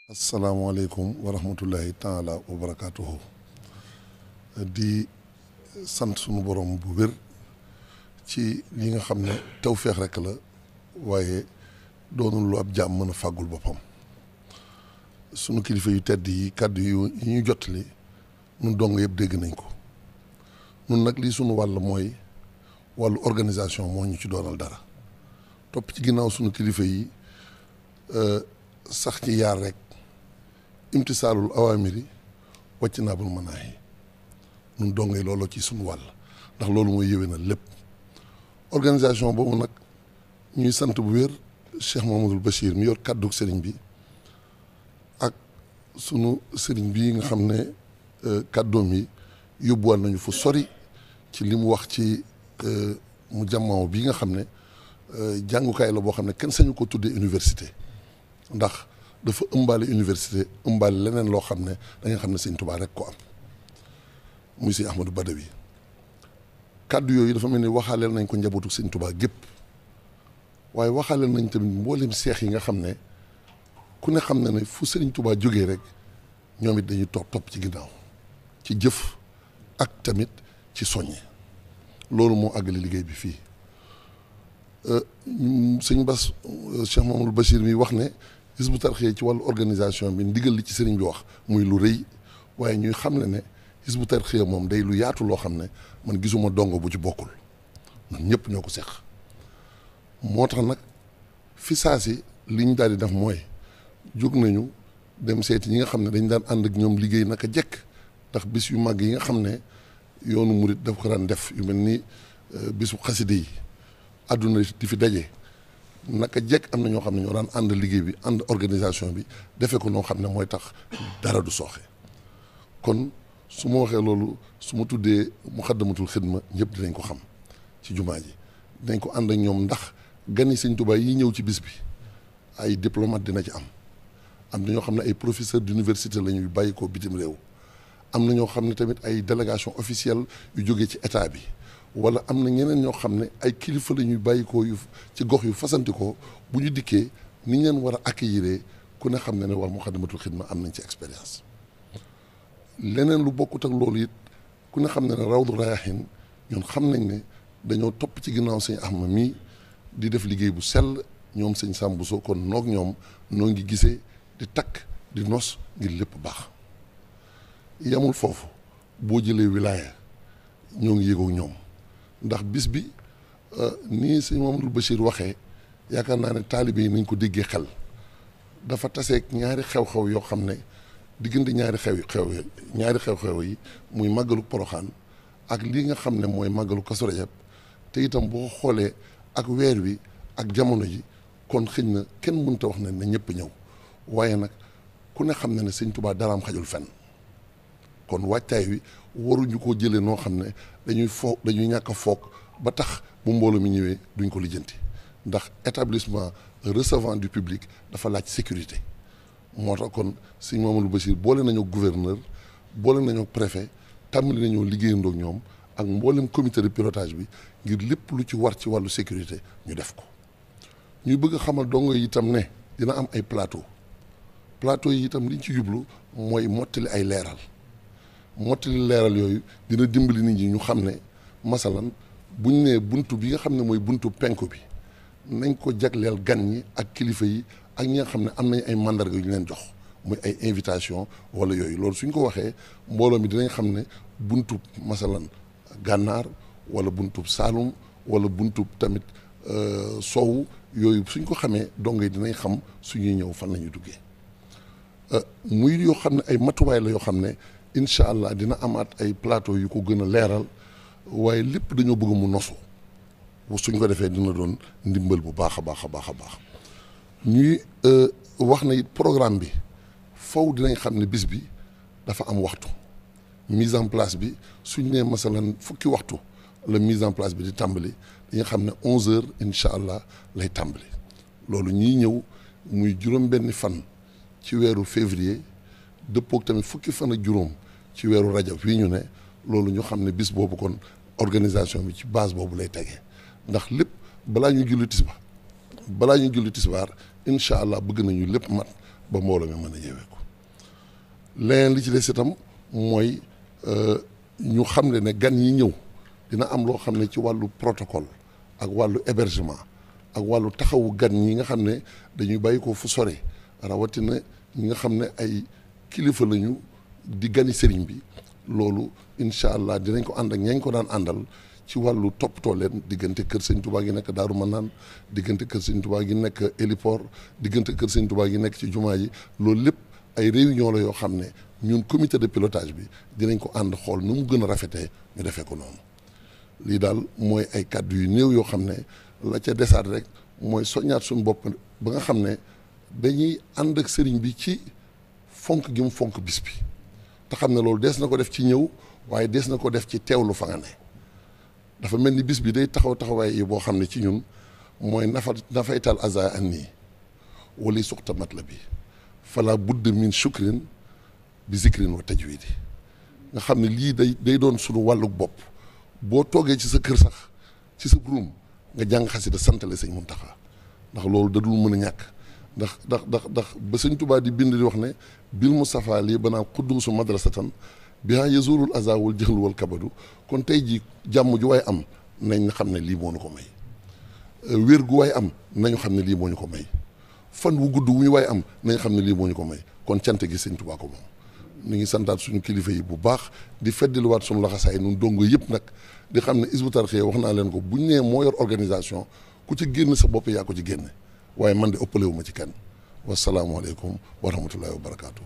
asalaamaaleykum wa rahmatullahi taala wa barakaatuhu di sant sunu borom bu wér ci li nga xam ne tawféex rek la waaye doonul lu ab jaam mën a fàggul boppam sunu kilifa yu tedd yi kàddu yu ñu jottali nun dong yëpp dégg nañ ko nun nag lii sunu wàll mooy wàllu organisation moo ñu ci doonal dara topp ci ginnaaw sunu kilifa yi sax ci yaar rek imtisaalul awaamiri wàcc naa bul manaahi nun dongee looloo ci suñu wàll ndax loolu mooy yëwee na lépp organisation boobu nag ñuy sant bu wér Cheikh Mamadou Bachir mi yor kàddu sëriñ bi ak sunu sëriñ bi nga xam ne kàddoom yi yóbbuwaat nañu fu sori ci li mu wax ci mu jàmmaaw bi nga xam ne jàngukaay la boo xam ne kenn sañu ko tuddee université ndax dafa ëmbaale université ëmbaale leneen loo xam ne da nga xam ne sëñ Tuubaa rek ko am muy si Ahmadou Badawi kàddu yooyu dafa mel ni waxaaleel nañ ko njabootu sëñ Tuubaa gépp waaye waxaaleel nañ tamit mboolem seex yi nga xam ne ku ne xam ne fu sëriñ Tuubaa jógee rek ñoom it dañuy topp ci ginnaaw ci jëf ak tamit ci soññe loolu moo àggale liggéey bi fii sëñ Bass Cheikh Mamadou Bachir mi wax ne Hizbut Tarqiyyah ci wàllu organisation bi ndigal li ci sëriñ bi wax muy lu rëy waaye ñuy xam ne Hizbut Tarqiyyah moom day lu yaatu loo xam ne man gisuma dongo bu ci bokkul ñun ñëpp ñoo ko seq moo tax nag fi saa si li ñu daal di def mooy jóg nañu dem seeti ñi nga xam ne dañ daan ànd ak ñoom liggéey naka jekk ndax bis yu màgg yi nga xam ne yoonu murit daf ko daan def yu mel ni bisu xaside yi àdduna di fi daje naka jekk am na ñoo xam ne ñoo daan ànd liggéey bi ànd organisation bi defee ko noo xam ne mooy tax dara du sooxe kon su ma waxee loolu su ma tuddee Muxaddamatul Xidma ñëpp dinañ ko xam ci jumaa ji dinañ ko ànd ak ñoom ndax gani Sëñ Tuubaa yi ñëw ci bis bi ay diplomate dina ci am na ñoo xam ne ay professeur d'université la ñuy bàyyi ko bitim réew am na ñoo xam ne tamit ay délégation officielle yu jógee ci état bi wala am na ñeneen ñoo xam ne ay kilifa la ñuy bàyyikoo yu ci gox yu fasantikoo bu ñu dikkee ni ñu leen war a accueillir ku ne xam ne waa Muxaddamatul Xidma am nañ ci expérience leneen lu bokkut ak loolu it ku ne xam ne Rawdu Rayaahiin ñun xam nañ ne dañoo topp ci ginnaaw sëñ Ahmad mii di def liggéey bu sell ñoom sëñ Samb Bousso kon noog ñoom noo ngi gisee di takk di nos ngir lépp baax yamul foofu boo jëlee wilaaya ñoo ngi yëgoog ñoom ndax bis bi nii sëñ Mamadou Bachir waxee yaakaar naa ne taalibe yi nañ ko déggee xel dafa taseeg ñaari xew-xew yoo xam ne diggante ñaari xew-xew yi muy màggalu Poroxaan ak lii nga xam ne mooy màggalu Kazu Rajab te itam boo xoolee ak weer wi ak jamono ji kon xëñ na kenn mënta wax ne na ñëpp ñëw waaye nag ku ne xam ne ne sëñ Tuubaa daraam xajul fenn kon wàccaay wi waruñu koo jëlee noo xam ne dañuy ñàkk a foog ba tax bu mbooloo mi ñëwee duñ ko lijjanti ndax établissement recevant du public dafa laaj sécurité moo tax kon sëñ Mamadou Bachir boole nañoo gouverneur boole nañoo préfet tàmbali nañoo liggéeyandoo ak ñoom ak mboolem comité de pilotage bi ngir lépp lu ci war ci wàllu sécurité ñu def ko ñuy bëgg a xamal dongo yi itam ne dina am ay plateau yi itam liñ ci jublu mooy mottali ay leeral yooyu dina dimbali nit ñi ñu xam ne masalan buñ ne buntu bi nga xam ne mooy buntu penku bi nañ ko jagleel gan ñi ak kilifa yi ak ñi nga xam ne am nañ ay mandarga yu ñu leen jox muy ay invitation wala yooyu loolu suñ ko waxee mbooloo mi dinañ xam ne buntu masalan gànnaar wala buntu saalum wala buntu tamit sowu yooyu suñ ko xamee dongo yi dinañ xam suñuy ñëw fan la ñuy duggee muy yoo xam ne ay matuwaay la yoo xam ne incha allah dina amaat ay plateau yu ko gën a leeral waaye lépp dañoo bëgg mu nosu suñ ko defee dina doon ndimbal bu baax a baax a baax a baax ñuy wax na it programme bi faw dinañ xam ne bis bi dafa am waxtu mise en place bi suñ nee masalan fukki waxtu la mise en place bi di tàmbali dañu xam ne 11h incha allah lay tàmbali loolu ñiy ñëw muy juróom-benni fan ci weeru février dëppook tamit fukki fan ak juróom ci weeru rajab fii ñu ne loolu ñu xam ne bis boobu kon organisation bi ci base boobu lay tegee ndax lépp balaa ñu julli tisbaar incha allah bëgg nañu lépp mat ba mbooloo mi mën a yeeweeku. leneen li ci des itam mooy ñu xam ne gan yi ñëw dina am loo xam ne ci wàllu protocole ak wàllu hébergement ak wàllu taxawu gan ñi nga xam ne dañuy bàyyi ko fu sore rawatina ñi nga xam ne ay kilifa lañu di gani sëriñ bi loolu incha allah dinañ ko ànd ak ñañ ko daan àndal ci wàllu toppatoo leen diggante kër sëñ Touba gi nekk Daaru Manaan diggante kër sëñ Touba gi nekk héliport diggante kër sëñ Touba gi nekk ci jumaa ji loolu lépp ay réunion la yoo xam ne ñun comité de pilotage bi dinañ ko ànd xool nu mu gën a rafetee ñu defee ko noonu lii daal mooy ay kàddu yu néew yoo xam ne la ca desaat rek mooy soññaat suñu bopp ba nga xam ne dañuy ànd ak sëriñ bi ci fonk gi mu fonk bis bi te xam ne loolu des na ko def ci ñëw waaye des na ko def ci teewlu fa nga ne dafa mel ni bis bi day taxawaay yi boo xam ne ci ñun mooy nafaytal aza an nii wali suxta mat la bi fala budd min shukrin bi zikrin wa tajwidi nga xam ne lii day doon suñu wàllu bopp boo toogee ci sa kër sax ci sa ruum nga jàng xasida santale sëñ Muntaxa ndax loolu da dul mën a ñàkk ndax ba sëñ Tuubaa di bind di wax ne bil Mustafa lii banaa qudduusu madrasatan bihaa yazulul aza wal jahlu wal kabadu kon tey ji jàmm ju waay am nañ xam ne lii moo ñu ko may wér gu waay am nañu xam ne lii moo ñu ko may fan wu gudd wu ñu waay am nañ xam ne lii moo ñu ko may kon cant gi sëñ Tuubaa ko moom ñu ngi santaat suñu kilifa yi bu baax di feddiliwaat suñu laxasaay nun dongo yëpp nag di xam ne Hizbut Tarqiyyah wax naa leen ko buñ nee moo yor organisation ku ci génn sa bopp yaa ko ci génne waaye man de ëppale wu ma ci kenn wasalaamualeykum wa rahmatullahi wa barakaatu.